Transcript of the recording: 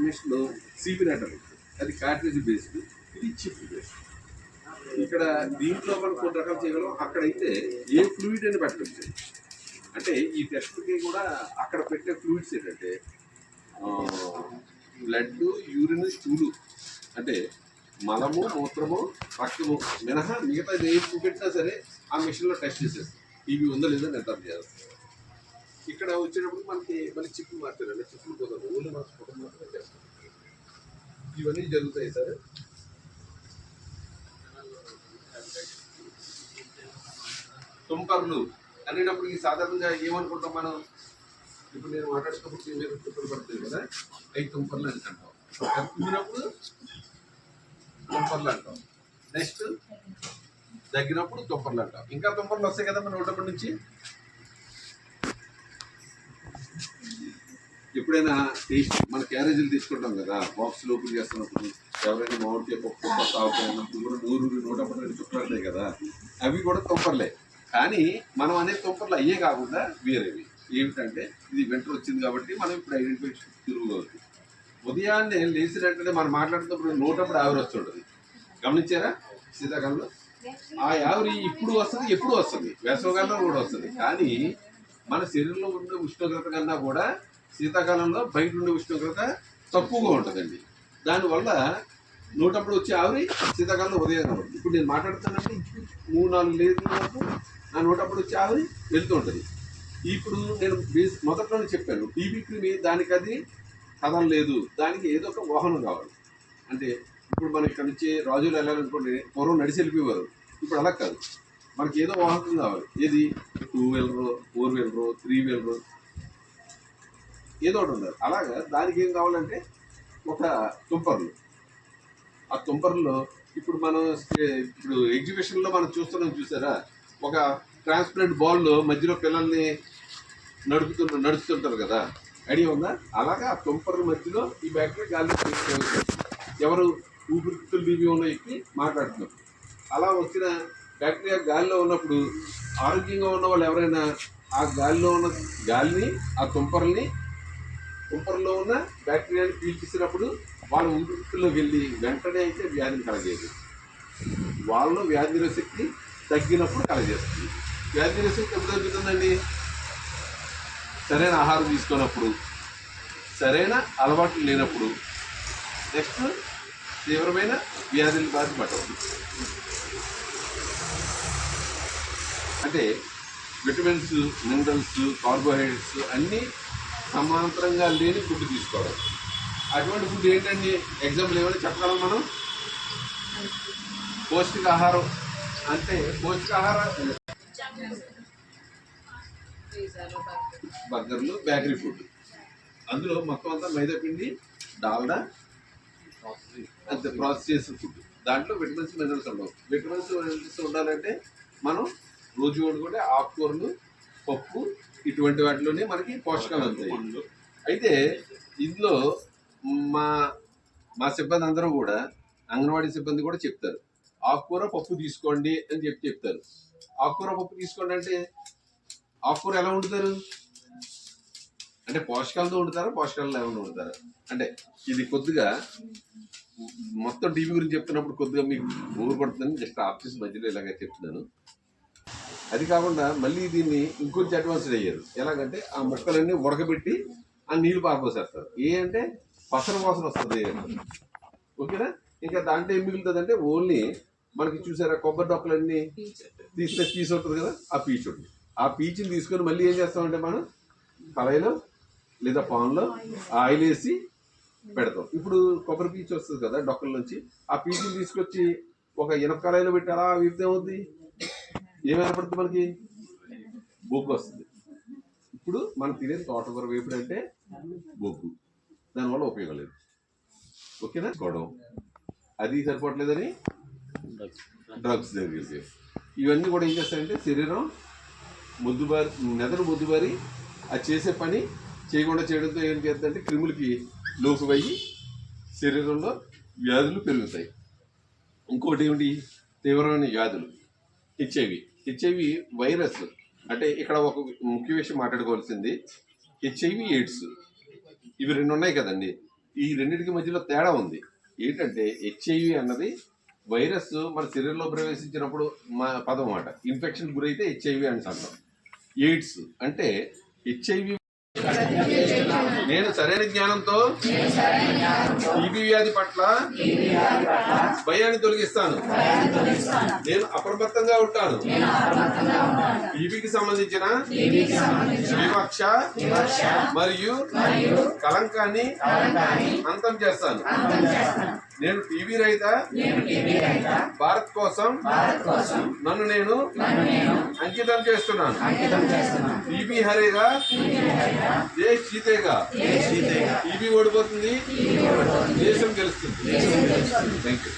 Machine CB నెటర్, అది cartridge based, ఇది chip based. ఇక్కడ దీంట్లో మనం కొన్ని రకాలు చేయగలం. అక్కడైతే ఏ ఫ్లూయిడ్ అని పెట్టచ్చు. అంటే ఈ టెస్ట్కి కూడా అక్కడ పెట్టే ఫ్లూయిడ్స్ ఏంటంటే బ్లడ్, యూరిన్, స్టూలు, అంటే మలము, మూత్రము, రక్తము మినహా మిగతా ఏ పెట్టినా సరే ఆ మిషన్లో టెస్ట్ చేసేస్తాం. ఇవి ఉందో లేదో నిర్ధారణ చేస్తాం. ఇక్కడ వచ్చేటప్పుడు మనకి మళ్ళీ చిప్పు మార్చారండి. చిప్పులు పోతుంది, ఓన్లీ మన ఫోటో మాత్రమే చేస్తాం. ఇవన్నీ జరుగుతాయి సార్. తుంపర్లు అనేటప్పటికి సాధారణంగా ఏమనుకుంటాం మనం? ఇప్పుడు నేను మాట్లాడుతున్నప్పుడు మీరు తుంపర్లు పడుతుంది కదా, అవి తుంపర్లు అని అంటాం. తుమ్మినప్పుడు తుంపర్లు అంటాం. నెక్స్ట్ దగ్గినప్పుడు తుంపర్లు అంటాం. ఇంకా తుంపర్లు వస్తాయి కదా మన నోటప్పటి నుంచి. ఎప్పుడైనా టేస్ట్ మన క్యారేజీలు తీసుకుంటాం కదా, బాక్స్ లోపల చేస్తున్నప్పుడు ఎవరైనా మామిడికాయ పప్పు ఆవకాయ అన్నప్పుడు కూడా నోటప్పటి నుంచి చుట్టుపడతాయి కదా, అవి కూడా తుంపర్లే. కానీ మనం అనే తుంపర్లు అయ్యే కాకుండా వేరేవి ఏమిటంటే, ఇది వింటర్ వచ్చింది కాబట్టి మనం ఇప్పుడు ఐడెంటిఫై తిరుగుతుంది. ఉదయాన్నే లేచిన వెంటనే మనం మాట్లాడుతున్నప్పుడు నోటప్పుడు ఆవిరి వస్తుంటుంది. గమనించారా? శీతాకాలంలో ఆ ఆవిరి ఇప్పుడు వస్తుంది, ఎప్పుడు వస్తుంది, వేసవకాలంలో కూడా వస్తుంది. కానీ మన శరీరంలో ఉండే ఉష్ణోగ్రత కన్నా కూడా శీతాకాలంలో బయట ఉండే ఉష్ణోగ్రత తక్కువగా ఉంటుందండి. దానివల్ల నోటప్పుడు వచ్చే ఆవిరి శీతాకాలంలో ఉదయం కాబట్టి. ఇప్పుడు నేను మాట్లాడుతానంటే 3-4 లేదులకు నా నోటప్పుడు వచ్చే ఆవిరి వెళ్తూ ఉంటుంది. ఇప్పుడు నేను మొదట్లోనే చెప్పాను, టీబీ క్రిమి దానికి అది కథం లేదు, దానికి ఏదో ఒక వాహనం కావాలి. అంటే ఇప్పుడు మనం ఇక్కడ నుంచి రాజులు వెళ్ళాలనుకోండి, పూర్వం నడిచి వెళ్ళిపోయేవారు. ఇప్పుడు అలా కాదు, మనకి ఏదో వాహనం కావాలి. ఏది 2 వీలరు, 4 వీలరు, 3 వీలరు, ఏదో ఒకటి ఉండాలి. అలాగా దానికి ఏం కావాలంటే ఒక తుంపర్లు. ఆ తుంపర్లో ఇప్పుడు మనం ఇప్పుడు ఎగ్జిబిషన్లో మనం చూసారా, ఒక ట్రాన్స్పరెంట్ బాల్లో మధ్యలో పిల్లల్ని నడుస్తుంటారు కదా, ఐడియా ఉందా? అలాగా ఆ తుంపర్ల మధ్యలో ఈ బ్యాక్టీరియా గాలిలో తీసుకెళ్తారు. ఎవరు ఊపిరితిత్తులు బీబీ ఉన్న ఎక్కి మాట్లాడుతున్నారు. అలా వచ్చిన బ్యాక్టీరియా గాలిలో ఉన్నప్పుడు ఆరోగ్యంగా ఉన్న వాళ్ళు ఎవరైనా ఆ గాలిలో ఉన్న గాలిని, ఆ తుంపర్లో ఉన్న బ్యాక్టీరియాని పీల్చినప్పుడు వాళ్ళ ఊపిరితిత్తుల్లోకి వెళ్ళి వెంటనే అయితే వ్యాధిని కలగజేయదు. వాళ్ళలో వ్యాధి నిరోధశక్తి తగ్గినప్పుడు కలగజేస్తుంది. వ్యాధి నిరోధశక్తి ఎప్పుడు తగ్గుతుందండి? సరైన ఆహారం తీసుకున్నప్పుడు, సరైన అలవాట్లు లేనప్పుడు, నెక్స్ట్ తీవ్రమైన వ్యాధుల బాధ పట్టదు. అంటే విటమిన్స్, మినరల్స్, కార్బోహైడ్రేట్స్ అన్నీ సమాంతరంగా లేని ఫుడ్ తీసుకోవడం. అటువంటి ఫుడ్ ఏంటండి? ఎగ్జాంపుల్ ఏమైనా చెప్పగలం మనం? పౌష్టికాహారం అంటే పౌష్టికాహారం బర్గర్లు, బేకరీ ఫుడ్, అందులో మొత్తం అంతా మైదా పిండి, డాల్డా, అంతే ప్రాసెస్ చేసిన ఫుడ్. దాంట్లో విటమిన్స్, మినరల్స్ ఉండవు. విటమిన్స్, మినరల్స్ ఉండాలంటే మనం రోజు వండుకుంటే ఆకుకూరలు, పప్పు, ఇటువంటి వాటిలోనే మనకి పోషకాలు అందుతాయి. అయితే ఇందులో మా సిబ్బంది అందరూ కూడా, అంగన్వాడీ సిబ్బంది కూడా చెప్తారు, ఆకుకూర పప్పు తీసుకోండి అని చెప్తారు. ఆకుకూర పప్పు తీసుకోండి అంటే ఆకుకూర ఎలా వండుతారు? అంటే పోషకాలతో వండుతారా, పోషకాలు లేకుండా వండుతారా? అంటే ఇది కొద్దిగా మొత్తం టీవీ గురించి చెప్తున్నప్పుడు కొద్దిగా మీకు ఊరు పడుతుందని జస్ట్ ఆఫీస్ మధ్యలో ఇలాగే చెప్తున్నాను. అది కాకుండా మళ్ళీ దీన్ని ఇంకొంచెం అడ్వాన్స్డ్ అయ్యారు. ఎలాగంటే ఆ మొక్కలన్నీ ఉడకబెట్టి ఆ నీళ్ళు పారపోసేస్తారు. అంటే పసర వాసన వస్తుంది. ఓకేనా? ఇంకా దాంట్లో ఏం మిగులుతుంది అంటే ఓన్లీ మనకి చూసారా కొబ్బరి డొక్కలన్నీ తీస్తే పీచు ఉంటుంది కదా, ఆ పీచు ఉంటుంది. ఆ పీచుని తీసుకొని మళ్ళీ ఏం చేస్తామంటే మనం కళాయిలో లేదా పాన్లో ఆయిల్ వేసి పెడతాం. ఇప్పుడు కొబ్బరి పీచు వస్తుంది కదా డొక్కల నుంచి, ఆ పీచుని తీసుకొచ్చి ఒక ఇనప కళాయిలో పెట్టి అలా వీపితే అవుతుంది, ఏమైనా పడుతుంది మనకి బొగ్గు వస్తుంది. ఇప్పుడు మనం తినేది తోటకూర వేపుడు అంటే బొగ్గు, దానివల్ల ఉపయోగం లేదు. ఓకేనా? గొడవ అది సరిపోవట్లేదని డ్రగ్స్ దగ్గర ఇవన్నీ కూడా ఏం చేస్తాయంటే శరీరం మెదడు మొద్దుబారి అది చేసే పని చేయకుండా చేయడంతో ఏం చేద్దంటే క్రిములకి లోకువయ్యి శరీరంలో వ్యాధులు పెరుగుతాయి. ఇంకోటి ఏమిటి? తీవ్రమైన వ్యాధులు. HIV virus. అంటే ఇక్కడ ఒక ముఖ్య విషయం మాట్లాడుకోవాల్సింది, హెచ్ఐవి ఎయిడ్స్. ఇవి రెండు ఉన్నాయి కదండి. ఈ రెండింటికి మధ్యలో తేడా ఉంది. ఏంటంటే హెచ్ఐవి అన్నది వైరస్ మన శరీరంలో ప్రవేశించినప్పుడు పదం మాట. ఇన్ఫెక్షన్ గురైతే హెచ్ఐవి అని అంటాం. ఎయిడ్స్ అంటే హెచ్ఐవి నేను సరైన జ్ఞానంతో టీబీ వ్యాధి పట్ల భయాన్ని తొలగిస్తాను. నేను అప్రమత్తంగా ఉంటాను. టీబీకి సంబంధించిన వివక్ష మరియు కలంకాన్ని అంతం చేస్తాను. నేను టీబీ రహిత భారత్ కోసం నన్ను నేను అంకితం చేస్తున్నాను. టీబీ హరేగా దేశ్ జీతేగా. టీబీ ఓడిపోతుంది, దేశం గెలుస్తుంది. Thank you.